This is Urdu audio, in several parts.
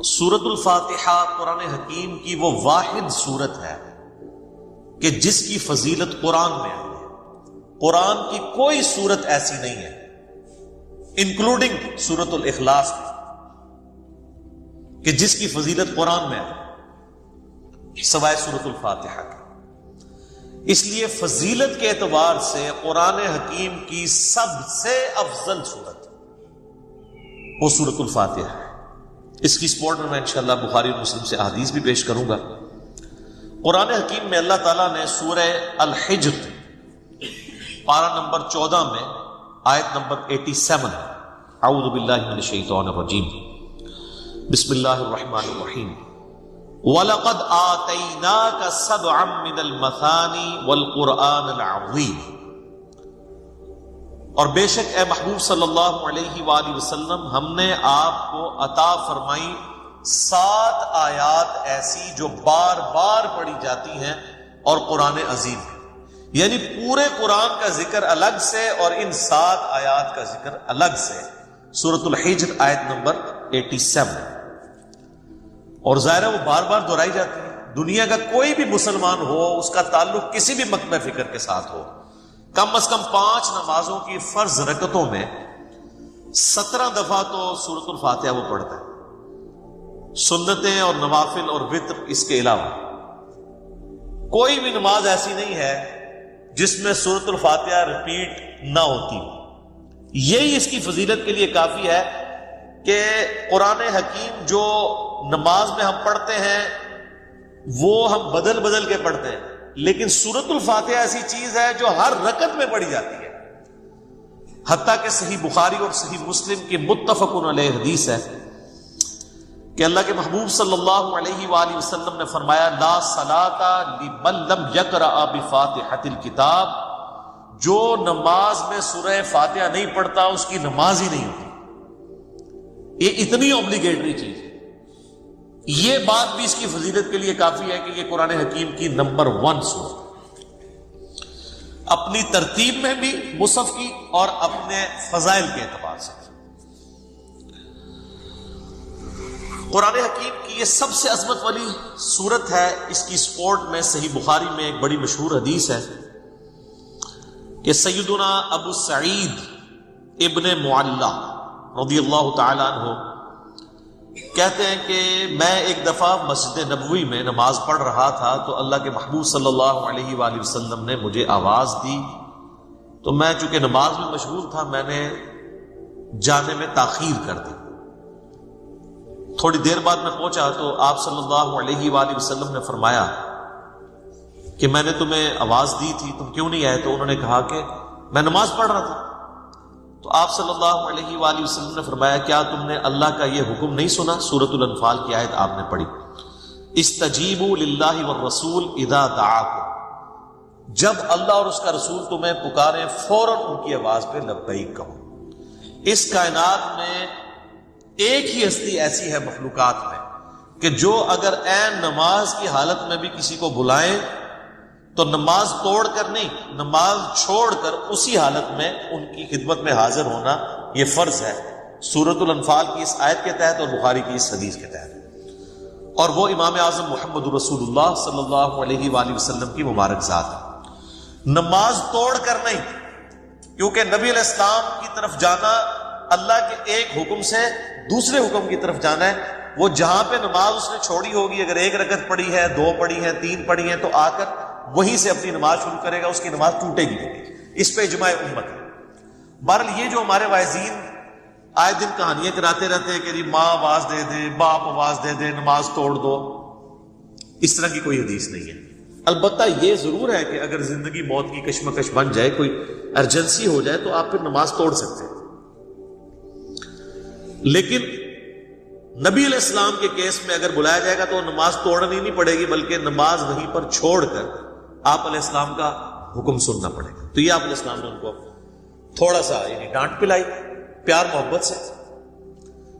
سورۃ الفاتحہ قرآن حکیم کی وہ واحد سورت ہے کہ جس کی فضیلت قرآن میں ہے۔ قرآن کی کوئی سورت ایسی نہیں ہے انکلوڈنگ سورۃ الاخلاص کہ جس کی فضیلت قرآن میں ہے سوائے سورۃ الفاتحہ کی۔ اس لیے فضیلت کے اعتبار سے قرآن حکیم کی سب سے افضل سورت وہ سورۃ الفاتحہ ہے۔ اس کی سپورٹ میں انشاءاللہ بخاری اور مسلم سے احادیث بھی پیش کروں گا۔ قرآن حکیم میں اللہ تعالیٰ نے سورہ الحجر پارہ نمبر 14 میں آیت نمبر 87 اعوذ باللہ من الشیطان الرجیم بسم اللہ الرحمن الرحیم وَلَقَدْ آتَيْنَاكَ سَبْعًا مِّنَ الْمَثَانِي وَالْقُرْآنَ الْعَظِيمِ، اور بے شک اے محبوب صلی اللہ علیہ وآلہ وسلم ہم نے آپ کو عطا فرمائی 7 آیات ایسی جو بار بار پڑھی جاتی ہیں اور قرآن عظیم ہے، یعنی پورے قرآن کا ذکر الگ سے اور ان 7 آیات کا ذکر الگ سے۔ سورۃ الحجر آیت نمبر 87، اور ظاہر ہے وہ بار بار دہرائی جاتی ہے۔ دنیا کا کوئی بھی مسلمان ہو، اس کا تعلق کسی بھی مکتبہ فکر کے ساتھ ہو، کم از کم 5 نمازوں کی فرض رکعتوں میں 17 دفعہ تو سورۃ الفاتحہ وہ پڑھتا ہے، سنتیں اور نوافل اور وتر اس کے علاوہ۔ کوئی بھی نماز ایسی نہیں ہے جس میں سورۃ الفاتحہ ریپیٹ نہ ہوتی۔ یہی اس کی فضیلت کے لیے کافی ہے کہ قرآن حکیم جو نماز میں ہم پڑھتے ہیں وہ ہم بدل بدل کے پڑھتے ہیں، لیکن سورۃ الفاتحہ ایسی چیز ہے جو ہر رکعت میں پڑھی جاتی ہے۔ حتیٰ کہ صحیح بخاری اور صحیح مسلم کی متفق علیہ حدیث ہے کہ اللہ کے محبوب صلی اللہ علیہ وآلہ وسلم نے فرمایا لا صلاۃ لمن لم یقرأ بفاتحۃ الکتاب، جو نماز میں سورہ فاتحہ نہیں پڑھتا اس کی نماز ہی نہیں ہوتی۔ یہ اتنی اوبلیگیٹری چیز ہے۔ یہ بات بھی اس کی فضیلت کے لیے کافی ہے کہ یہ قرآن حکیم کی نمبر 1 سورت، اپنی ترتیب میں بھی مصحف کی اور اپنے فضائل کے اعتبار سے۔ قرآن حکیم کی یہ سب سے عظمت والی سورت ہے۔ اس کی سپورٹ میں صحیح بخاری میں ایک بڑی مشہور حدیث ہے کہ سیدنا ابو سعید ابن معلہ رضی اللہ تعالی عنہ کہتے ہیں کہ میں ایک دفعہ مسجد نبوی میں نماز پڑھ رہا تھا تو اللہ کے محبوب صلی اللہ علیہ وآلہ وسلم نے مجھے آواز دی، تو میں چونکہ نماز میں مشغول تھا میں نے جانے میں تاخیر کر دی۔ تھوڑی دیر بعد میں پہنچا تو آپ صلی اللہ علیہ وآلہ وسلم نے فرمایا کہ میں نے تمہیں آواز دی تھی، تم کیوں نہیں آئے؟ تو انہوں نے کہا کہ میں نماز پڑھ رہا تھا۔ تو آپ صلی اللہ علیہ وآلہ وسلم نے فرمایا کیا تم نے اللہ کا یہ حکم نہیں سنا؟ سورۃ الانفال کی آیت آپ نے پڑھی، استجیبوا للہ والرسول اذا دعاکم، جب اللہ اور اس کا رسول تمہیں پکاریں فوراً ان کی آواز پہ لبیک کہو۔ اس کائنات میں ایک ہی ہستی ایسی ہے مخلوقات میں کہ جو اگر عین نماز کی حالت میں بھی کسی کو بلائیں تو نماز توڑ کر نہیں، نماز چھوڑ کر اسی حالت میں ان کی خدمت میں حاضر ہونا یہ فرض ہے، سورۃ الانفال کی اس آیت کے تحت اور بخاری کی اس حدیث کے تحت، اور وہ امام اعظم محمد رسول اللہ صلی اللہ علیہ وآلہ وسلم کی مبارک ذات ہے۔ نماز توڑ کر نہیں، کیونکہ نبی علیہ السلام کی طرف جانا اللہ کے ایک حکم سے دوسرے حکم کی طرف جانا ہے۔ وہ جہاں پہ نماز اس نے چھوڑی ہوگی، اگر 1 رکعت پڑھی ہے، 2 پڑھی ہیں، 3 پڑھی ہیں، تو آ کر وہیں سے اپنی نماز شروع کرے گا، اس کی نماز ٹوٹے گی نہیں۔ اس پہ اجماع امت ہے۔ بہرحال یہ جو ہمارے واعظین آئے دن کہانیاں کراتے رہتے ہیں کہ جی ماں آواز دے دے، باپ آواز دے دے، نماز توڑ دو، اس طرح کی کوئی حدیث نہیں ہے۔ البتہ یہ ضرور ہے کہ اگر زندگی موت کی کشمکش بن جائے، کوئی ایمرجنسی ہو جائے، تو آپ پھر نماز توڑ سکتے ہیں، لیکن نبی علیہ السلام کے کیس میں اگر بلایا جائے گا تو نماز توڑنی نہیں پڑے گی، بلکہ نماز وہیں پر چھوڑ کر آپ علیہ السلام کا حکم سننا پڑے گا۔ تو یہ آپ علیہ السلام نے ان کو تھوڑا سا یعنی ڈانٹ پلائی پیار محبت سے۔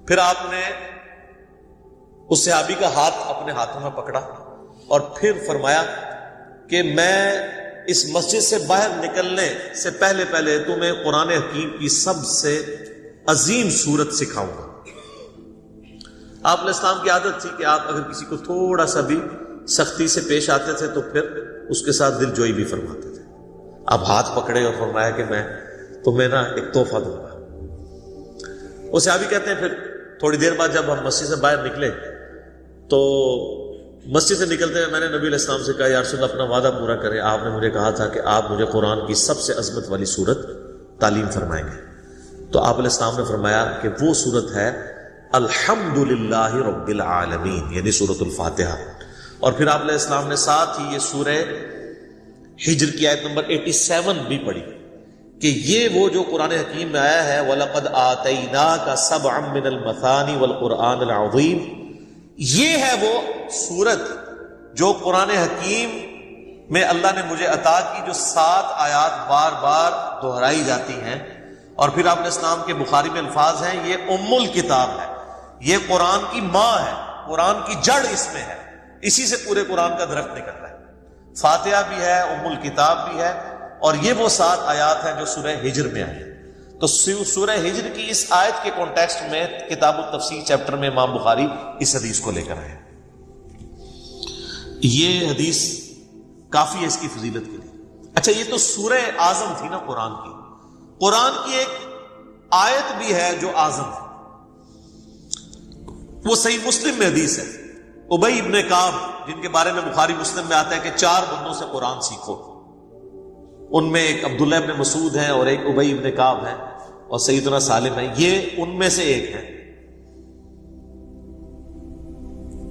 پھر آپ نے اس صحابی کا ہاتھ اپنے ہاتھوں میں پکڑا اور پھر فرمایا کہ میں اس مسجد سے باہر نکلنے سے پہلے پہلے تمہیں قرآن حکیم کی سب سے عظیم سورت سکھاؤں گا۔ آپ علیہ السلام کی عادت تھی کہ آپ اگر کسی کو تھوڑا سا بھی سختی سے پیش آتے تھے تو پھر اس کے ساتھ دل جوئی بھی فرماتے تھے. آپ ہاتھ پکڑے اور فرمایا کہ میں تمہیں نا ایک تحفہ دوں گا. وہ صحابی کہتے ہیں پھر تھوڑی دیر بعد جب ہم مسجد سے باہر نکلے تو مسجد سے نکلتے ہوئے میں نے نبی علیہ السلام سے کہا یا رسول اللہ اپنا وعدہ پورا کریں. آپ نے مجھے کہا تھا کہ آپ مجھے قرآن کی سب سے عظمت والی سورت تعلیم فرمائیں گے. تو آپ علیہ السلام نے فرمایا کہ وہ سورت ہے الحمدللہ رب العالمین، یعنی سورۃ الفاتحہ. اور پھر آپ علیہ السلام نے ساتھ ہی یہ سورہ ہجر کی آیت نمبر 87 بھی پڑھی کہ یہ وہ جو قرآن حکیم میں آیا ہے وَلَقَدْ آتَيْنَاكَ سَبْعًا مِّنَ الْمَثَانِ وَالْقُرْآنِ الْعَظِيمِ، یہ ہے وہ سورت جو قرآن حکیم میں اللہ نے مجھے عطا کی، جو 7 آیات بار بار دہرائی جاتی ہیں. اور پھر آپ علیہ السلام کے بخاری میں الفاظ ہیں یہ ام الکتاب ہے، یہ قرآن کی ماں ہے، قرآن کی جڑ اس میں ہے، اسی سے پورے قرآن کا درخت نکل رہا ہے. فاتحہ بھی ہے، ام الکتاب بھی ہے، اور یہ وہ 7 آیات ہیں جو سورہ ہجر میں آئی. تو سورہ ہجر کی اس آیت کے کانٹیکسٹ میں کتاب التفسیر چیپٹر میں امام بخاری اس حدیث کو لے کر آئے. یہ حدیث کافی ہے اس کی فضیلت کے لیے. اچھا یہ تو سورہ اعظم تھی نا قرآن کی. قرآن کی ایک آیت بھی ہے جو اعظم ہے، وہ صحیح مسلم میں حدیث ہے. ابی ابن کعب جن کے بارے میں بخاری مسلم میں آتا ہے کہ 4 بندوں سے قرآن سیکھو، ان میں ایک عبداللہ ابن مسعود ہیں اور ایک ابی ابن کعب ہیں اور سیدنا سالم ہیں، یہ ان میں سے ایک ہے.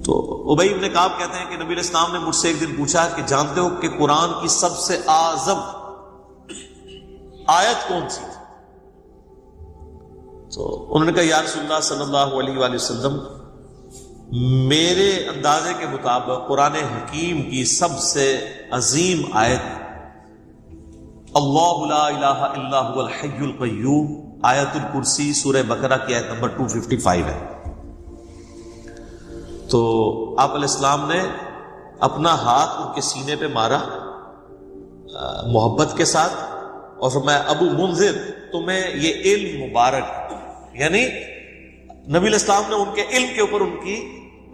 تو ابی ابن کعب کہتے ہیں کہ نبی علیہ السلام نے مجھ سے ایک دن پوچھا کہ جانتے ہو کہ قرآن کی سب سے اعظم آیت کون سی تھی؟ تو انہوں نے کہا یا رسول اللہ صلی اللہ علیہ وآلہ وسلم میرے اندازے کے مطابق قرآن حکیم کی سب سے عظیم آیت اللہ لا الہ الا هو الحی القیوم آیت الکرسی سورہ بقرہ کی آیت نمبر 255 ہے. تو آپ علیہ السلام نے اپنا ہاتھ ان کے سینے پہ مارا محبت کے ساتھ اور فرمایا ابو منذر تمہیں یہ علم مبارک ہے. یعنی نبی علیہ السلام نے ان کے علم کے اوپر ان کی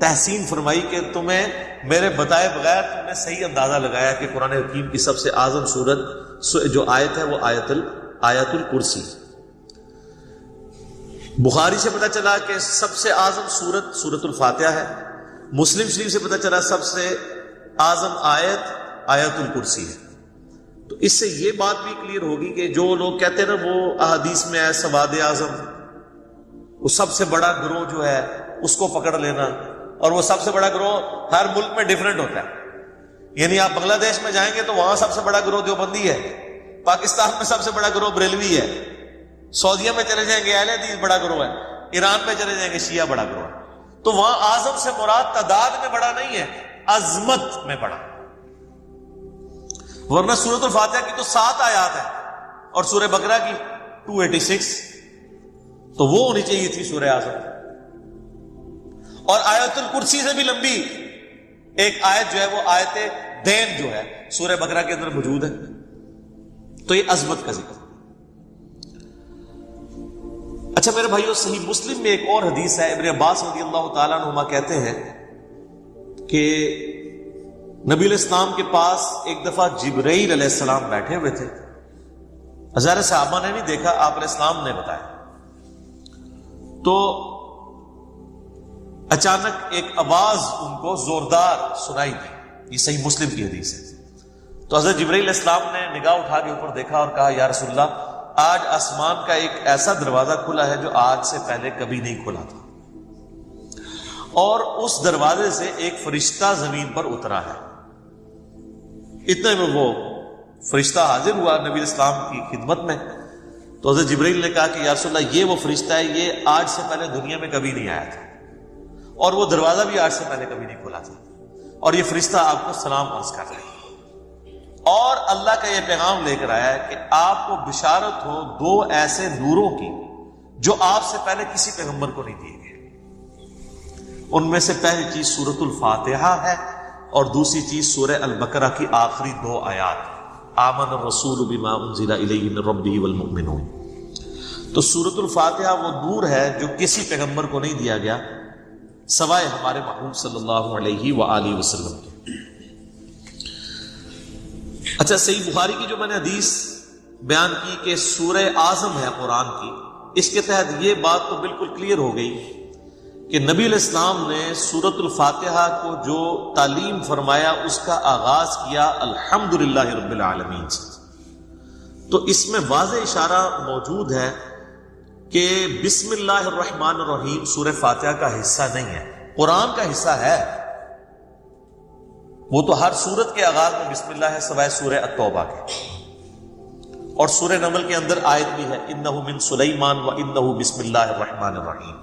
تحسین فرمائی کہ تمہیں میرے بتائے بغیر تم نے صحیح اندازہ لگایا کہ قرآن حکیم کی سب سے اعظم سورت جو آیت ہے وہ آیت الکرسی. بخاری سے پتہ چلا کہ سب سے اعظم سورت سورۃ الفاتحہ ہے. مسلم شریف سے پتہ چلا سب سے اعظم آیت الکرسی ہے. تو اس سے یہ بات بھی کلیئر ہوگی کہ جو لوگ کہتے ہیں نا وہ احادیث میں ہے سواد اعظم، وہ سب سے بڑا گروہ جو ہے اس کو پکڑ لینا، اور وہ سب سے بڑا گروہ ہر ملک میں ڈیفرنٹ ہوتا ہے. یعنی آپ بنگلہ دیش میں جائیں گے تو وہاں سب سے بڑا گروہ دیوبندی ہے، پاکستان میں سب سے بڑا گروہ بریلوی ہے، سعودیہ میں چلے جائیں گے اہل حدیث بڑا گروہ ہے، ایران میں چلے جائیں گے شیعہ بڑا گروہ ہے. تو وہاں اعظم سے مراد تعداد میں بڑا نہیں ہے، عظمت میں بڑا. ورنہ سورۃ الفاتحہ کی تو 7 آیات ہیں اور سورہ بقرہ کی 286، تو وہ ہونی چاہیے تھی سورہ اعظم. اور آیت الکرسی سے بھی لمبی ایک آیت جو ہے وہ آیت دین جو ہے سورہ بقرہ کے اندر موجود ہے. تو یہ عظمت کا ذکر. اچھا میرے بھائیو صحیح مسلم میں ایک اور حدیث ہے. ابن عباس رضی اللہ تعالیٰ عنہما کہتے ہیں کہ نبی علیہ السلام کے پاس ایک دفعہ جبرائیل علیہ السلام بیٹھے ہوئے تھے. ہزار صحابہ نے نہیں دیکھا، آپ علیہ السلام نے بتایا. تو اچانک ایک آواز ان کو زوردار سنائی دی. یہ صحیح مسلم کی حدیث ہے. تو حضرت جبرائیل علیہ السلام نے نگاہ اٹھا کے اوپر دیکھا اور کہا یا رسول اللہ آج آسمان کا ایک ایسا دروازہ کھلا ہے جو آج سے پہلے کبھی نہیں کھلا تھا، اور اس دروازے سے ایک فرشتہ زمین پر اترا ہے. اتنے میں وہ فرشتہ حاضر ہوا نبی اسلام کی خدمت میں. تو حضرت جبرائیل نے کہا کہ یا رسول اللہ یہ وہ فرشتہ ہے، یہ آج سے پہلے دنیا میں کبھی نہیں آیا تھا اور وہ دروازہ بھی آج سے پہلے کبھی نہیں کھلا تھا، اور یہ فرشتہ آپ کو سلام عرض کر رہا ہے اور اللہ کا یہ پیغام لے کر آیا ہے کہ آپ کو بشارت ہو 2 ایسے نوروں کی جو آپ سے پہلے کسی پیغمبر کو نہیں دیے گئے. ان میں سے پہلی چیز سورۃ الفاتحہ ہے اور دوسری چیز سورہ البقرہ کی آخری 2 آیات آمن الرسول بما انزل الیہ من ربہ والمؤمنون. تو سورۃ الفاتحہ وہ نور ہے جو کسی پیغمبر کو نہیں دیا گیا سوائے ہمارے محبوب صلی اللہ علیہ وآلہ وسلم کے۔ اچھا، صحیح بخاری کی جو میں نے حدیث بیان کی کہ سورہ اعظم ہے قرآن کی، اس کے تحت یہ بات تو بالکل کلیئر ہو گئی کہ نبی علیہ السلام نے سورۃ الفاتحہ کو جو تعلیم فرمایا اس کا آغاز کیا الحمدللہ رب العالمین سے۔ تو اس میں واضح اشارہ موجود ہے کہ بسم اللہ الرحمن الرحیم سورہ فاتحہ کا حصہ نہیں ہے، قرآن کا حصہ ہے۔ وہ تو ہر سورت کے آغاز میں بسم اللہ ہے سوائے سورہ التوبہ کے، اور سورہ نمل کے اندر آیت بھی ہے انہ من سلیمان و انہ بسم اللہ الرحمن الرحیم۔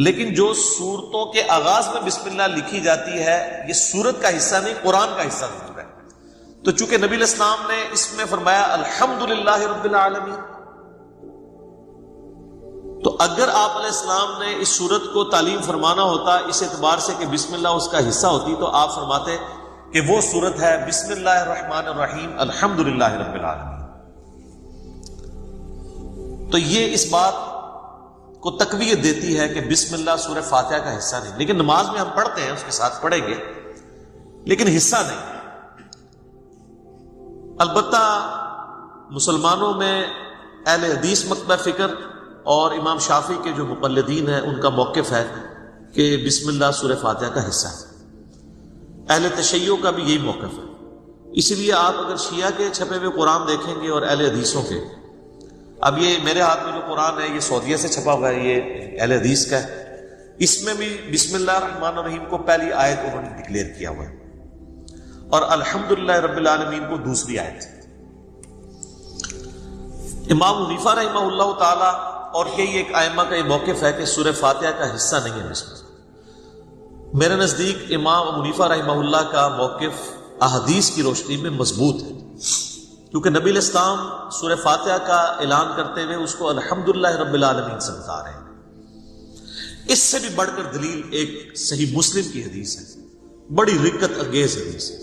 لیکن جو سورتوں کے آغاز میں بسم اللہ لکھی جاتی ہے یہ سورت کا حصہ نہیں، قرآن کا حصہ ضرور ہے۔ تو چونکہ نبی علیہ السلام نے اس میں فرمایا الحمدللہ رب العالمین، تو اگر آپ علیہ السلام نے اس سورت کو تعلیم فرمانا ہوتا اس اعتبار سے کہ بسم اللہ اس کا حصہ ہوتی، تو آپ فرماتے کہ وہ سورت ہے بسم اللہ الرحمن الرحیم الحمدللہ رب العالمین۔ تو یہ اس بات کو تقویت دیتی ہے کہ بسم اللہ سورہ فاتحہ کا حصہ نہیں، لیکن نماز میں ہم پڑھتے ہیں، اس کے ساتھ پڑھیں گے، لیکن حصہ نہیں۔ البتہ مسلمانوں میں اہل حدیث مکتبہ فکر اور امام شافعی کے جو مقلدین ہیں ان کا موقف ہے کہ بسم اللہ سورہ فاتحہ کا حصہ ہے۔ اہل تشیع کا بھی یہی موقف ہے۔ اسی لیے آپ اگر شیعہ کے چھپے ہوئے قرآن دیکھیں گے اور اہل حدیثوں کے، اب یہ میرے ہاتھ میں جو قرآن ہے یہ سعودیہ سے چھپا ہوا ہے، یہ اہل حدیث کا ہے، اس میں بھی بسم اللہ الرحمن الرحیم کو پہلی آیت انہوں نے ڈکلیئر کیا ہوا ہے اور الحمدللہ رب العالمین کو دوسری آیت۔ امام حنیفہ رحمہ اللہ تعالی اور کئی ایک ائمہ کا یہ موقف ہے کہ سورہ فاتحہ کا حصہ نہیں ہے بسم اللہ۔ میرے نزدیک امام حنیفہ رحمہ اللہ کا موقف احادیث کی روشنی میں مضبوط ہے، کیونکہ نبی علیہ السلام سورہ فاتحہ کا اعلان کرتے ہوئے اس کو الحمدللہ رب العالمین سے بتا رہے ہیں۔ اس سے بھی بڑھ کر دلیل ایک صحیح مسلم کی حدیث ہے، بڑی رکت انگیز حدیث ہے،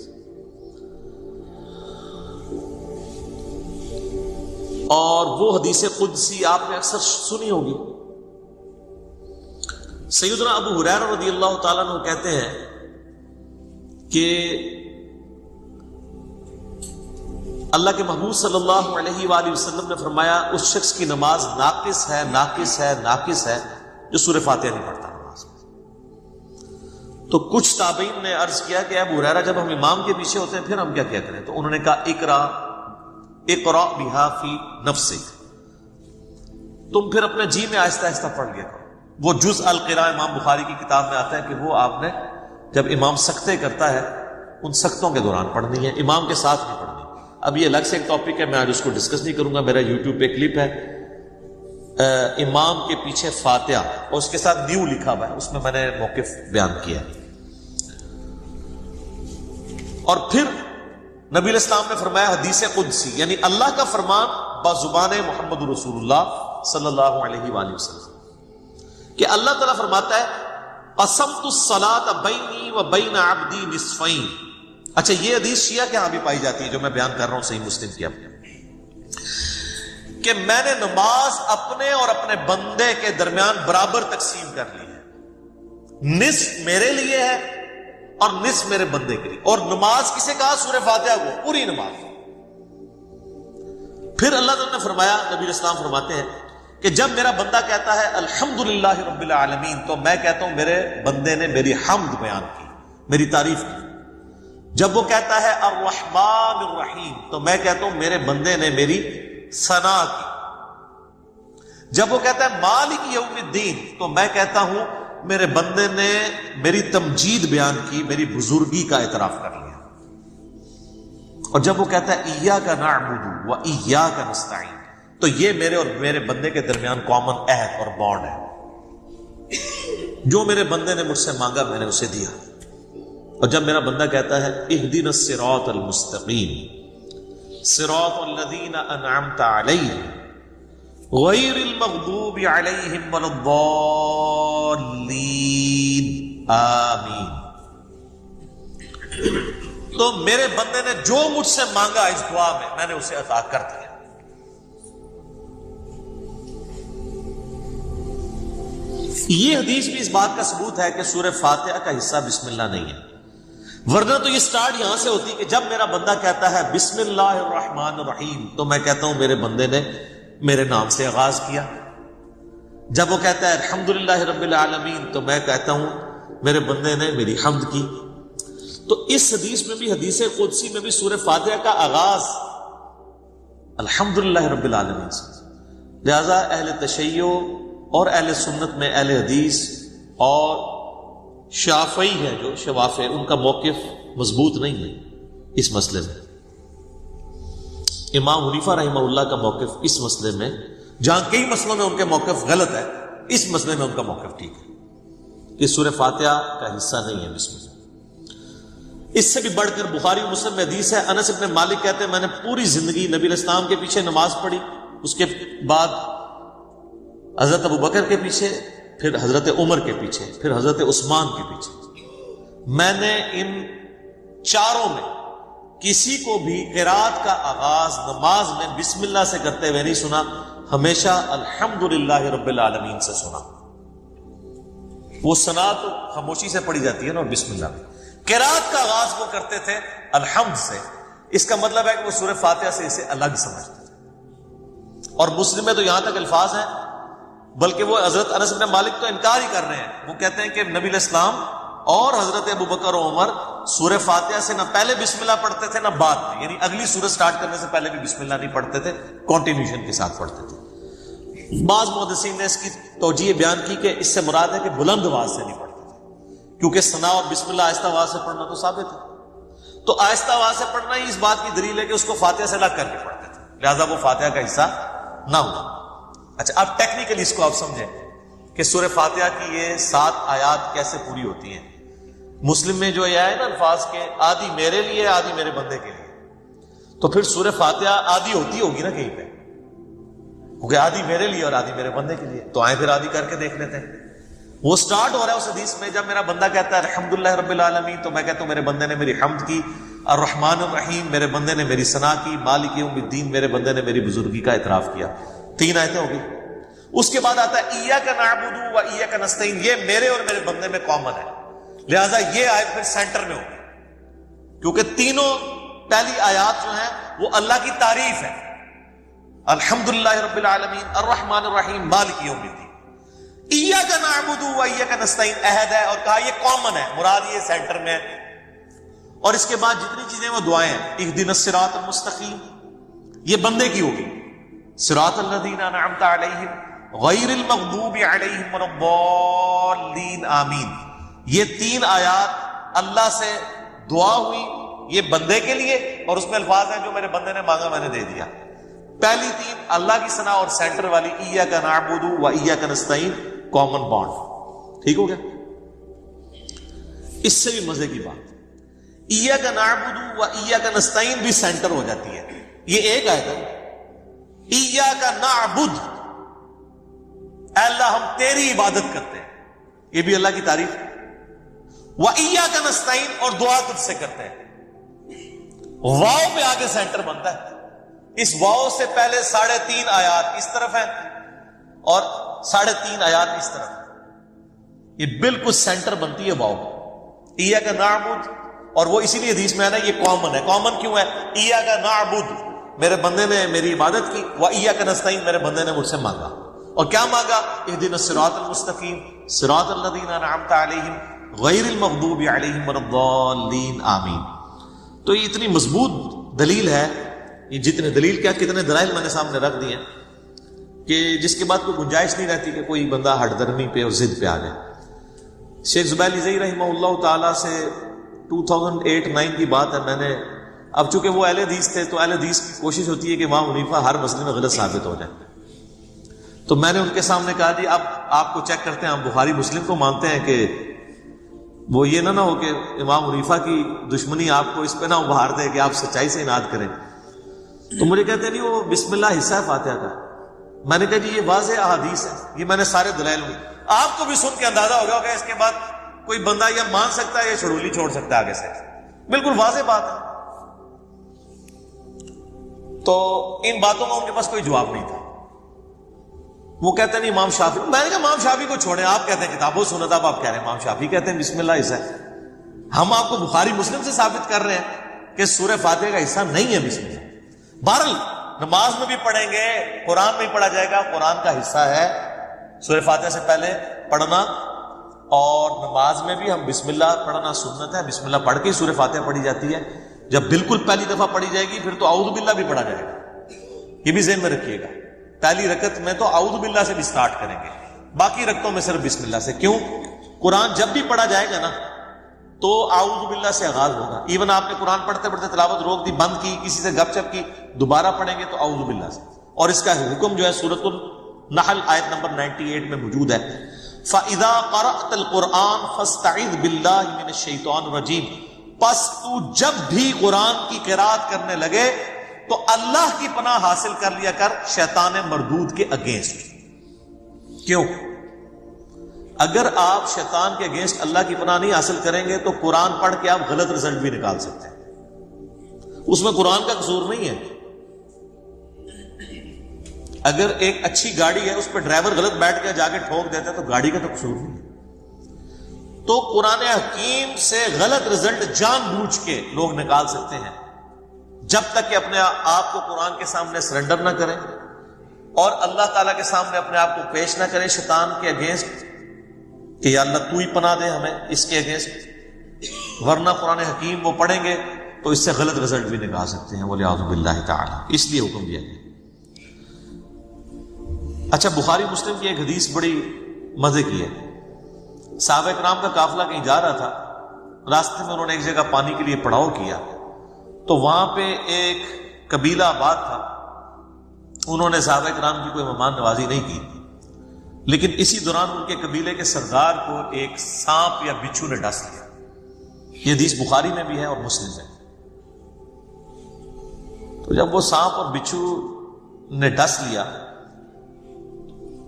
اور وہ حدیث قدسی آپ نے اکثر سنی ہوگی۔ سیدنا ابو ہریرہ رضی اللہ تعالیٰ عنہ کہتے ہیں کہ اللہ کے محبوب صلی اللہ علیہ وآلہ وسلم نے فرمایا اس شخص کی نماز ناقص ہے ناقص ہے ناقص ہے جو سورہ فاتحہ نہیں پڑھتا نماز میں۔ تو کچھ تابعین نے عرض کیا کہ ابو ہریرہ جب ہم امام کے پیچھے ہوتے ہیں پھر ہم کیا کریں؟ تو انہوں نے کہا اقرا بہا فی نفسک، تم پھر اپنے جی میں آہستہ آہستہ پڑھ لیا کرو۔ وہ جز القراء امام بخاری کی کتاب میں آتا ہے کہ وہ آپ نے جب امام سکتے کرتا ہے ان سکتوں کے دوران پڑھنی ہے، امام کے ساتھ نہیں پڑھنی۔ اب یہ الگ سے ایک ٹاپک ہے، میں آج اس کو ڈسکس نہیں کروں گا، میرا یوٹیوب پہ کلپ ہے امام کے پیچھے فاتحہ اور اس کے ساتھ نیو لکھا ہوا ہے، اس میں میں نے موقف بیان کیا۔ اور پھر نبی علیہ السلام نے فرمایا حدیث قدسی، یعنی اللہ کا فرمان بزبان محمد رسول اللہ صلی اللہ علیہ وآلہ وسلم، کہ اللہ تعالیٰ فرماتا ہے قسمت الصلاۃ بینی و بین عبدی نصفین۔ اچھا، یہ حدیث شیعہ کے ہاں بھی پائی جاتی ہے جو میں بیان کر رہا ہوں، صحیح مسلم کی اپنے، کہ میں نے نماز اپنے اور اپنے بندے کے درمیان برابر تقسیم کر لی ہے، نصف میرے لیے ہے اور نصف میرے بندے کے لیے۔ اور نماز کسے کہا؟ سورہ فاتحہ کو، پوری نماز۔ پھر اللہ تعالیٰ نے فرمایا، نبی علیہ السلام فرماتے ہیں کہ جب میرا بندہ کہتا ہے الحمدللہ رب العالمین، تو میں کہتا ہوں میرے بندے نے میری حمد بیان کی، میری تعریف کی۔ جب وہ کہتا ہے الرحمن الرحیم، تو میں کہتا ہوں میرے بندے نے میری ثنا کی۔ جب وہ کہتا ہے مالک یوم الدین، تو میں کہتا ہوں میرے بندے نے میری تمجید بیان کی، میری بزرگی کا اعتراف کر لیا۔ اور جب وہ کہتا ہے ایاک نعبد و ایاک نستعین، تو یہ میرے اور میرے بندے کے درمیان کامن عہد اور بانڈ ہے، جو میرے بندے نے مجھ سے مانگا میں نے اسے دیا۔ اور جب میرا بندہ کہتا ہے اہدنا الصراط المستقیم صراط الذین انعمت علیہم غیر المغضوب علیہم ولا الضالین آمین، تو میرے بندے نے جو مجھ سے مانگا اس دعا میں نے اسے عطا کر دیا۔ یہ حدیث بھی اس بات کا ثبوت ہے کہ سورہ فاتحہ کا حصہ بسم اللہ نہیں ہے، ورنہ تو یہ سٹارٹ یہاں سے ہوتی کہ جب میرا بندہ کہتا ہے بسم اللہ الرحمن الرحیم تو میں کہتا ہوں میرے بندے نے میرے نام سے آغاز کیا. جب وہ کہتا ہے الحمدللہ رب العالمین تو میں کہتا ہوں میرے بندے نے میری حمد کی. تو اس حدیث میں بھی، حدیث قدسی میں بھی سورہ فاتحہ کا آغاز الحمدللہ رب العالمین سے. لہذا اہل تشیع اور اہل سنت میں اہل حدیث اور شافعی ہے جو شوافع، ان کا موقف مضبوط نہیں ہے اس مسئلے میں. امام حنیفہ رحمہ اللہ کا موقف اس مسئلے میں، جہاں کئی مسئلوں میں ان کے موقف غلط ہے، اس مسئلے میں ان کا موقف ٹھیک ہے کہ سورہ فاتحہ کا حصہ نہیں ہے بسم اللہ. اس سے بھی بڑھ کر بخاری و مسلم میں حدیث ہے، انس بن مالک کہتے ہیں میں نے پوری زندگی نبی علیہ السلام کے پیچھے نماز پڑھی، اس کے بعد حضرت ابو بکر کے پیچھے، پھر حضرت عمر کے پیچھے، پھر حضرت عثمان کے پیچھے. میں نے ان چاروں میں کسی کو بھی قرات کا آغاز نماز میں بسم اللہ سے کرتے ہوئے نہیں سنا، ہمیشہ الحمدللہ رب العالمین سے سنا. وہ ثنا تو خاموشی سے پڑھی جاتی ہے نا، اور بسم اللہ میں قرات کا آغاز وہ کرتے تھے الحمد سے. اس کا مطلب ہے کہ وہ سورہ فاتحہ سے اسے الگ سمجھتے تھے. اور مسلم میں تو یہاں تک الفاظ ہیں، بلکہ وہ حضرت انس بن مالک تو انکار ہی کر رہے ہیں. وہ کہتے ہیں کہ نبی علیہ السلام اور حضرت ابو بکر و عمر سورہ فاتحہ سے نہ پہلے بسم اللہ پڑھتے تھے نہ بعد میں، یعنی اگلی سورہ سٹارٹ کرنے سے پہلے بھی بسم اللہ نہیں پڑھتے تھے، کنٹینیوشن کے ساتھ پڑھتے تھے. بعض محدثین نے اس کی توجیہ بیان کی کہ اس سے مراد ہے کہ بلند آواز سے نہیں پڑھتے تھے، کیونکہ ثنا اور بسم اللہ آہستہ آواز سے پڑھنا تو ثابت ہے. تو آہستہ آواز سے پڑھنا ہی اس بات کی دلیل ہے کہ اس کو فاتحہ سے الگ کر کے پڑھتے تھے، لہذا وہ فاتحہ کا حصہ نہ ہوا. اچھا، اب ٹیکنیکلی اس کو آپ سمجھیں کہ سورہ فاتحہ کی یہ 7 آیات کیسے پوری ہوتی ہیں. مسلم میں جو یہ ہے نا الفاظ کے آدھی میرے لیے آدھی میرے بندے کے لیے، تو پھر سورہ فاتحہ آدھی ہوتی ہوگی نا کہیں پہ، کیونکہ آدھی میرے لیے اور آدھی میرے بندے کے لیے. تو آئیں پھر آدھی کر کے دیکھ لیتے ہیں. وہ سٹارٹ ہو رہا ہے اس حدیث میں جب میرا بندہ کہتا ہے الحمدللہ رب العالمین تو میں کہتا ہوں میرے بندے نے میری حمد کی. الرحمن الرحیم میرے بندے نے میری ثنا کی. مالک یوم الدین میرے بندے نے میری بزرگی کا اعتراف کیا. 3 آیتیں ہو گئی. اس کے بعد آتا ہے ایاک نعبد و ایاک نستعین، یہ میرے اور میرے بندے میں کامن ہے، لہذا یہ آیت پھر سینٹر میں ہوگی، کیونکہ تینوں پہلی آیات جو ہیں وہ اللہ کی تعریف ہے. الحمدللہ رب العالمین، الرحمن الرحیم، مالک یوم الدین. ایاک نعبد و ایاک نستعین عہد ہے، اور کہا یہ کامن ہے، مراد یہ سینٹر میں ہے. اور اس کے بعد جتنی چیزیں وہ دعائیں ہیں، اہدنا الصراط المستقیم، یہ بندے کی ہوگی. صراط الذین انعمت علیہم غیر المغضوب علیہم ولا الضالین آمین. یہ 3 آیات اللہ سے دعا ہوئی، یہ بندے کے لیے، اور اس میں الفاظ ہیں جو میرے بندے نے مانگا میں نے دے دیا. پہلی 3 اللہ کی ثنا، اور سینٹر والی ایاک نعبد و ایاک نستعین کامن بانڈ. ٹھیک ہو گیا؟ اس سے بھی مزے کی بات، ایاک نعبد و ایاک نستعین بھی سینٹر ہو جاتی ہے. یہ ایک آیت ہے، ایاک نعبد، اے اللہ ہم تیری عبادت کرتے ہیں، یہ بھی اللہ کی تعریف ہے. وَإِيَّاكَ نَسْتَعِينُ، اور دعا تجھ سے کرتے ہیں. واو پہ آگے سینٹر بنتا ہے. اس واو سے پہلے 3.5 آیات اس طرف ہیں اور 3.5 آیات اس طرف. یہ بالکل سینٹر بنتی ہے واو. ایاک نعبد، اور وہ اسی لیے حدیث میں ہے نا یہ کامن ہے. کامن کیوں ہے؟ ایاک نعبد میرے بندے نے میری عبادت کی، وَإِيَّاكَ نَسْتَعِينُ میرے بندے نے مجھ سے مانگا. اور کیا مانگا؟ اہدنا الصراط المستقیم صراط الذین انعمت علیہم غیر المغضوب علیہم ولا الضالین آمین. تو یہ اتنی مضبوط دلیل ہے، یہ جتنے دلیل کیا کتنے دلائل میں نے سامنے رکھ دیے ہیں کہ جس کے بعد کوئی گنجائش نہیں رہتی کہ کوئی بندہ ہٹ درمی پہ اور ضد پہ آ جائے. شیخ زبیر لیزئی رحمہ اللہ تعالیٰ سے 2008-9 کی بات ہے. میں نے اب چونکہ وہ اہل حدیث تھے تو اہل حدیث کی کوشش ہوتی ہے کہ امام حنیفہ ہر مسئلے میں غلط ثابت ہو جائے. تو میں نے ان کے سامنے کہا جی اب آپ کو چیک کرتے ہیں، ہم بخاری مسلم کو مانتے ہیں کہ وہ یہ نہ ہو کہ امام حنیفہ کی دشمنی آپ کو اس پہ نہ ابھار دے کہ آپ سچائی سے اناد کریں. تو مجھے کہتے ہیں نہیں وہ بسم اللہ حصہ ہے فاتحہ کا. میں نے کہا جی یہ واضح احادیث ہے، یہ میں نے سارے دلائل ہوئے. آپ کو بھی سن کے اندازہ ہوگا کہ اس کے بعد کوئی بندہ یا مان سکتا ہے یا چھڑولی چھوڑ سکتا ہے آگے سے. بالکل واضح بات ہے. تو ان باتوں کا ان کے پاس کوئی جواب نہیں تھا. وہ کہتے ہیں نہیں امام شافی. میں نے کہا امام شافی کو چھوڑیں, آپ کہتے ہیں کتاب و سنت, اب آپ کہہ رہے ہیں امام شافی کہتے ہیں بسم اللہ حصہ ہے. ہم آپ کو بخاری مسلم سے ثابت کر رہے ہیں کہ سورہ فاتحہ کا حصہ نہیں ہے بسم اللہ. بہرحال نماز میں بھی پڑھیں گے, قرآن میں پڑھا جائے گا, قرآن کا حصہ ہے سورہ فاتحہ سے پہلے پڑھنا, اور نماز میں بھی ہم بسم اللہ پڑھنا سنت ہے, بسم اللہ پڑھ کے سورہ فاتحہ پڑھی جاتی ہے. جب بالکل پہلی دفعہ پڑھی جائے گی پھر تو اعوذ باللہ بھی پڑھا جائے گا, یہ بھی ذہن میں رکھیے گا. پہلی رکعت میں تو اعوذ باللہ سے بھی سٹارٹ کریں گے, باقی رکعتوں میں صرف بسم اللہ سے. کیوں؟ قرآن جب بھی پڑھا جائے گا نا تو اعوذ باللہ سے آغاز ہوگا. ایون آپ نے قرآن پڑھتے پڑھتے تلاوت روک دی, بند کی, کسی سے گپ چپ کی, دوبارہ پڑھیں گے تو اعوذ باللہ سے. اور اس کا حکم جو ہے سورۃ النحل آیت نمبر 98 میں موجود ہے, فَإِذَا قَرَأْتَ الْقُرْآنَ فَاسْتَعِذْ بِاللَّهِ مِنَ الشَّيْطَانِ الرَّجِيمِ. پس تو جب بھی قرآن کی قرات کرنے لگے تو اللہ کی پناہ حاصل کر لیا کر شیطان مردود کے اگینسٹ. کیوں؟ اگر آپ شیطان کے اگینسٹ اللہ کی پناہ نہیں حاصل کریں گے تو قرآن پڑھ کے آپ غلط رزلٹ بھی نکال سکتے ہیں. اس میں قرآن کا قصور نہیں ہے. اگر ایک اچھی گاڑی ہے اس پہ ڈرائیور غلط بیٹھ کے جا کے ٹھوک دیتا ہے تو گاڑی کا تو قصور نہیں ہے. تو قرآن حکیم سے غلط رزلٹ جان بوجھ کے لوگ نکال سکتے ہیں جب تک کہ اپنے آپ کو قرآن کے سامنے سرنڈر نہ کریں اور اللہ تعالیٰ کے سامنے اپنے آپ کو پیش نہ کریں شیطان کے اگینسٹ کہ یا اللہ تو ہی پناہ دے ہمیں اس کے اگینسٹ. ورنہ قرآن حکیم وہ پڑھیں گے تو اس سے غلط رزلٹ بھی نکال سکتے ہیں, وَلِعَوْذُ بِاللَّهِ تَعَالَى. اس لیے حکم دیا گیا. اچھا, بخاری مسلم کی ایک حدیث بڑی مزے کی ہے. صحابہ کرام کا قافلہ کہیں جا رہا تھا, راستے میں انہوں نے ایک جگہ پانی کے لیے پڑاؤ کیا, تو وہاں پہ ایک قبیلہ آباد تھا. انہوں نے صحابہ کرام کی کوئی مہمان نوازی نہیں کی, لیکن اسی دوران ان کے قبیلے کے سردار کو ایک سانپ یا بچھو نے ڈس لیا. یہ حدیث بخاری میں بھی ہے اور مسلم میں. تو جب وہ سانپ اور بچھو نے ڈس لیا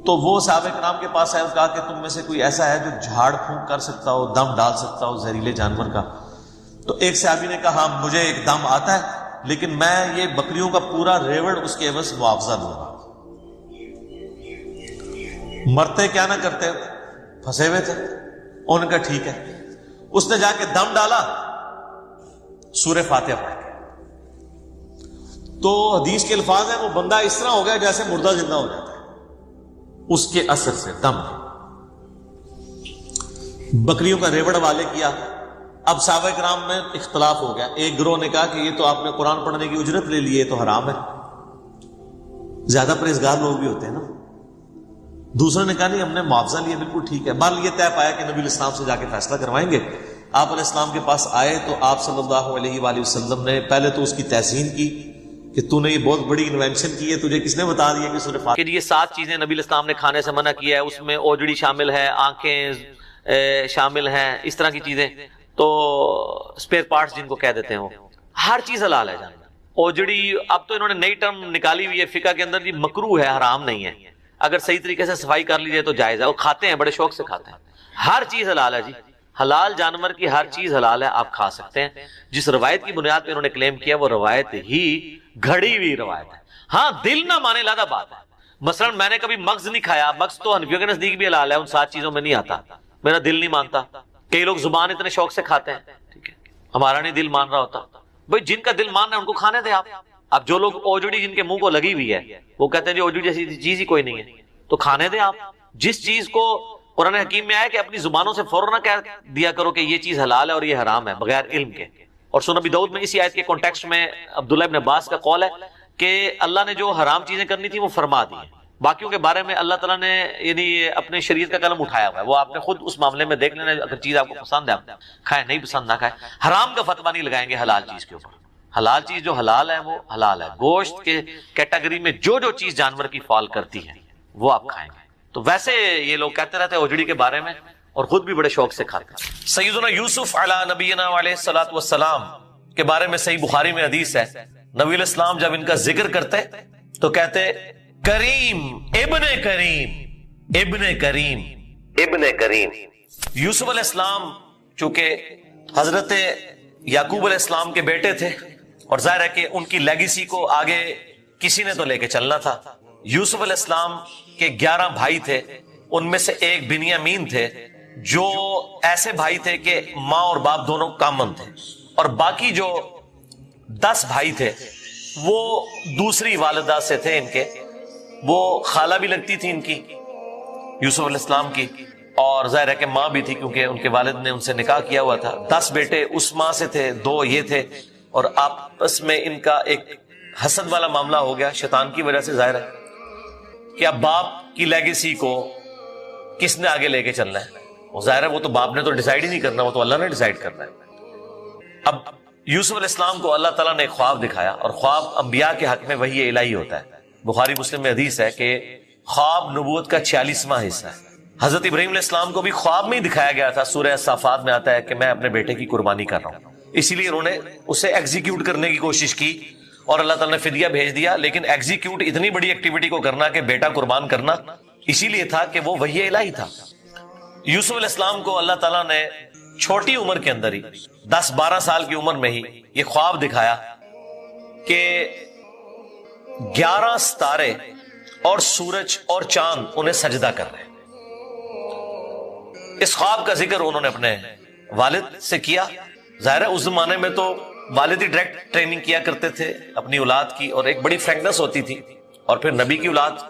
تو وہ صحابہ کرام کے پاس آئے اور کہا کہ تم میں سے کوئی ایسا ہے جو جھاڑ پھونک کر سکتا ہو, دم ڈال سکتا ہو زہریلے جانور کا؟ تو ایک صحابی نے کہا ہاں مجھے ایک دم آتا ہے, لیکن میں یہ بکریوں کا پورا ریوڑ اس کے عوض معاوضہ دوں گا. مرتے کیا نہ کرتے, پھنسے ہوئے تھے. انہوں نے کہا ٹھیک ہے. اس نے جا کے دم ڈالا, سورہ فاتحہ پڑھ کے. تو حدیث کے الفاظ ہیں وہ بندہ اس طرح ہو گیا جیسے مردہ زندہ ہو جاتا ہے اس کے اثر سے, دم. بکریوں کا ریوڑ والے کیا. اب صحابہ کرام میں اختلاف ہو گیا. ایک گروہ نے کہا کہ یہ تو آپ نے قرآن پڑھنے کی اجرت لے لی, یہ تو حرام ہے. زیادہ پرہیزگار لوگ بھی ہوتے ہیں نا. دوسرے نے کہا نہیں ہم نے معاوضہ لیا, بالکل ٹھیک ہے. بہرحال یہ طے پایا کہ نبی الاسلام سے جا کے فیصلہ کروائیں گے. آپ علیہ السلام کے پاس آئے تو آپ صلی اللہ علیہ وآلہ وسلم نے پہلے تو اس کی تحسین کی کہ تو نے یہ بہت بڑی انوینشن کی ہے, تجھے کس نے بتا دیا کہ سورہ فاتحہ کہ یہ 7 چیزیں نبی الاسلام نے کھانے سے منع کیا ہے, اس میں اوجڑی شامل ہے, آنکھیں شامل ہیں, اس طرح کی چیزیں, تو اسپیئر پارٹس جن کو کہہ دیتے ہیں, وہ ہر چیز حلال ہے جاننا. اوجڑی اب تو انہوں نے نئی ٹرم نکالی ہوئی ہے فقہ کے اندر, یہ مکروہ ہے, حرام نہیں ہے. اگر صحیح طریقے سے صفائی کر لی جائے تو جائز ہے. وہ کھاتے ہیں, بڑے شوق سے کھاتے ہیں. ہر چیز حلال ہے جی, حلال جانور کی ہر چیز حلال ہے, آپ کھا سکتے ہیں. جس روایت کی بنیاد پہ انہوں نے کلیم کیا وہ روایت ہی گھڑی ہوئی روایت ہے. ہاں دل نہ مانے علیحدہ بات ہے. مثلا میں نے کبھی مغز نہیں کھایا, مغز تو حنفیوں کے نزدیک بھی حلال ہے, ان 7 چیزوں میں نہیں آتا, میرا دل نہیں مانتا. کئی لوگ زبان اتنے شوق سے کھاتے ہیں, ٹھیک ہے, ہمارا نہیں دل مان رہا ہوتا. بھائی جن کا دل مان رہا ہے ان کو کھانے دیں آپ. اب جو لوگ اوجڑی جن کے منہ کو لگی ہوئی ہے وہ کہتے ہیں جی اوجڑی جیسی چیز ہی کوئی نہیں ہے, تو کھانے دیں آپ. جس چیز کو قرآن حکیم میں آیا کہ اپنی زبانوں سے فوراً نہ کہہ دیا کرو کہ یہ چیز حلال ہے اور یہ حرام ہے بغیر علم کے. اور سنن ابی داؤد میں اسی آیت کے کانٹیکسٹ میں عبداللہ ابن عباس کا قول ہے کہ اللہ نے جو حرام چیزیں کرنی تھی وہ فرما دی ہیں, باقیوں کے بارے میں اللہ تعالیٰ نے یعنی اپنے شریعت کا قلم اٹھایا ہوا ہے, وہ آپ نے خود اس معاملے میں دیکھ لینا. اگر چیز آپ کو پسند ہے آپ کھائیں, نہیں پسند نہ کھائیں. حرام کا فتویٰ نہیں لگائیں گے حلال چیز کے اوپر. حلال چیز جو حلال ہے وہ حلال ہے. گوشت کے کیٹیگری میں جو چیز جانور کی فال کرتی ہے وہ آپ کھائیں گے. تو ویسے یہ لوگ کہتے رہتے ہیں اوجڑی کے بارے میں اور خود بھی بڑے شوق سے کھاتے ہیں. سیدنا یوسف علی نبینا علیہ الصلوۃ والسلام کے بارے میں صحیح بخاری میں حدیث ہے, نبی الاسلام جب ان کا ذکر کرتے تو کہتے کریم ابن کریم ابن کریم ابن کریم. یوسف علیہ السلام چونکہ حضرت یعقوب علیہ السلام کے بیٹے تھے اور ظاہر ہے کہ ان کی لیگیسی کو آگے کسی نے تو لے کے چلنا تھا. یوسف علیہ السلام کے 11 بھائی تھے، ان میں سے ایک بنیامین تھے جو ایسے بھائی تھے کہ ماں اور باپ دونوں کامن تھے، اور باقی جو 10 بھائی تھے وہ دوسری والدہ سے تھے ان کے، وہ خالہ بھی لگتی تھی ان کی یوسف علیہ السلام کی، اور ظاہر ہے کہ ماں بھی تھی کیونکہ ان کے والد نے ان سے نکاح کیا ہوا تھا۔ 10 بیٹے اس ماں سے تھے، 2 یہ تھے، اور آپس میں ان کا ایک حسد والا معاملہ ہو گیا شیطان کی وجہ سے، ظاہر ہے کہ اب باپ کی لیگیسی کو کس نے آگے لے کے چلنا ہے، وہ ظاہر ہے وہ تو باپ نے تو ڈیسائیڈ ہی نہیں کرنا، وہ تو اللہ نے ڈیسائیڈ کرنا ہے۔ اب یوسف علیہ السلام کو اللہ تعالیٰ نے ایک خواب دکھایا، اور خواب انبیاء کے حق میں وحی الہی ہوتا ہے۔ بخاری مسلم میں حدیث ہے کہ خواب نبوت کا 46واں حصہ ہے۔ حضرت ابراہیم علیہ السلام کو بھی خواب میں ہی دکھایا گیا تھا، سورہ صافات میں آتا ہے کہ میں اپنے بیٹے کی قربانی کر رہا ہوں، اسی لیے انہوں نے اسے ایگزیکیوٹ کرنے کی کوشش کی اور اللہ تعالیٰ نے فدیہ بھیج دیا، لیکن ایگزیکیوٹ اتنی بڑی ایکٹیویٹی کو کرنا کہ بیٹا قربان کرنا، اسی لیے تھا کہ وہ وحی الہی تھا۔ یوسف علیہ السلام کو اللہ تعالیٰ نے چھوٹی عمر کے اندر ہی 10-12 سال کی عمر میں ہی یہ خواب دکھایا کہ 11 ستارے اور سورج اور چاند انہیں سجدہ کر رہے ہیں۔ اس خواب کا ذکر انہوں نے اپنے والد سے کیا۔ ظاہر ہے اس زمانے میں تو والد ہی ڈائریکٹ ٹریننگ کیا کرتے تھے اپنی اولاد کی، اور ایک بڑی فرینکنس ہوتی تھی، اور پھر نبی کی اولاد۔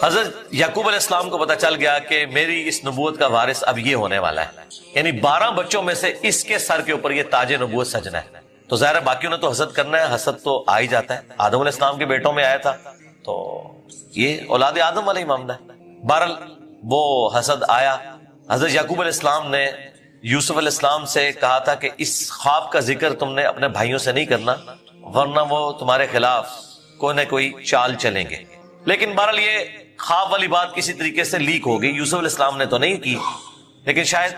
حضرت یعقوب علیہ السلام کو پتا چل گیا کہ میری اس نبوت کا وارث اب یہ ہونے والا ہے، یعنی 12 بچوں میں سے اس کے سر کے اوپر یہ تاج نبوت سجنا ہے۔ تو ظاہر ہے باقیوں نے تو حسد کرنا ہے، حسد تو آ ہی جاتا ہے، آدم علیہ السلام کے بیٹوں میں آیا تھا، تو یہ اولاد آدم والا ہی معاملہ ہے۔ بہرحال وہ حسد آیا۔ حضرت یعقوب علیہ السلام نے یوسف علیہ السلام سے کہا تھا کہ اس خواب کا ذکر تم نے اپنے بھائیوں سے نہیں کرنا، ورنہ وہ تمہارے خلاف کوئی نہ کوئی چال چلیں گے۔ لیکن بہرحال یہ خواب والی بات کسی طریقے سے لیک ہو گئی، یوسف علیہ السلام نے تو نہیں کی، لیکن شاید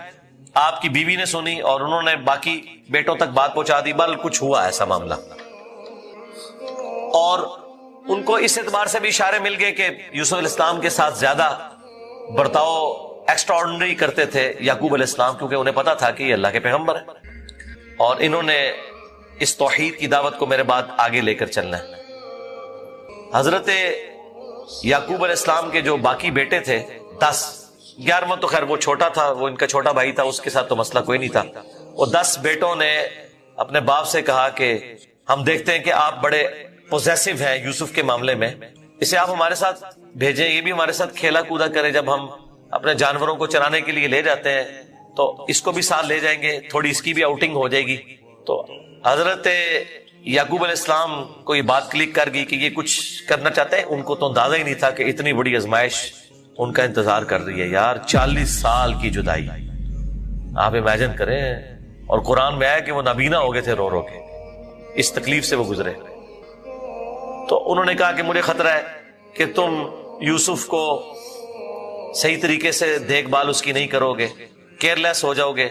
آپ کی بیوی نے سنی اور انہوں نے باقی بیٹوں تک بات پہنچا دی۔ بہرحال کچھ ہوا ایسا معاملہ، اور ان کو اس اعتبار سے بھی اشارے مل گئے کہ یوسف علیہ السلام کے ساتھ زیادہ برتاؤ ایکسٹرا آرڈنری کرتے تھے یعقوب علیہ السلام، کیونکہ انہیں پتا تھا کہ یہ اللہ کے پیغمبر ہیں اور انہوں نے اس توحید کی دعوت کو میرے بعد آگے لے کر چلنا ہے۔ حضرت یعقوب علیہ السلام کے جو باقی بیٹے تھے 10، 11واں تو خیر وہ چھوٹا تھا، وہ ان کا چھوٹا بھائی تھا، اس کے ساتھ تو مسئلہ کوئی نہیں تھا۔ وہ 10 بیٹوں نے اپنے باپ سے کہا کہ ہم دیکھتے ہیں کہ آپ بڑے پوزیسو ہیں یوسف کے معاملے میں، اسے آپ ہمارے ساتھ بھیجیں، یہ بھی ہمارے ساتھ کھیلا کودا کرے، جب ہم اپنے جانوروں کو چرانے کے لیے لے جاتے ہیں تو اس کو بھی ساتھ لے جائیں گے، تھوڑی اس کی بھی آؤٹنگ ہو جائے گی۔ تو حضرت یعقوب علیہ السلام کو یہ بات کلک کر گئی کہ یہ کچھ کرنا چاہتے ہیں۔ ان کو تو اندازہ ہی نہیں تھا کہ اتنی بڑی آزمائش ان کا انتظار کر رہی ہے۔ یار 40 سال کی جدائی آپ امیجن کریں، اور قرآن میں آیا کہ وہ نابینا ہو گئے تھے رو رو کے، اس تکلیف سے وہ گزرے۔ تو انہوں نے کہا کہ مجھے خطرہ ہے کہ تم یوسف کو صحیح طریقے سے دیکھ بھال اس کی نہیں کرو گے، کیئر لیس ہو جاؤ گے،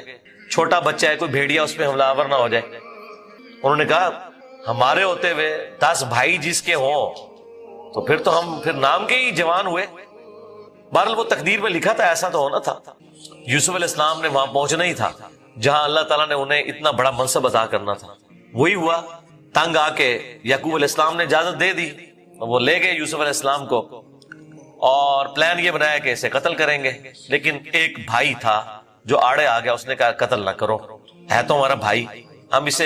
چھوٹا بچہ ہے، کوئی بھیڑیا اس پہ حملہ آور نہ ہو جائے۔ انہوں نے کہا ہمارے ہوتے ہوئے 10 بھائی جس کے ہوں تو پھر تو ہم پھر نام کے ہی جوان ہوئے۔ بہرحال وہ تقدیر میں لکھا تھا، ایسا تو ہونا تھا۔ یوسف علیہ السلام نے وہاں پہنچنا ہی تھا جہاں اللہ تعالیٰ نے انہیں اتنا بڑا منصب عطا کرنا تھا۔ وہی ہوا، تنگ آ کے یعقوب علیہ السلام نے اجازت دے دی، وہ لے گئے یوسف علیہ السلام کو، اور پلان یہ بنایا کہ اسے قتل کریں گے۔ لیکن ایک بھائی تھا جو آڑے آ گیا، اس نے کہا قتل نہ کرو، ہے تو ہمارا بھائی، ہم اسے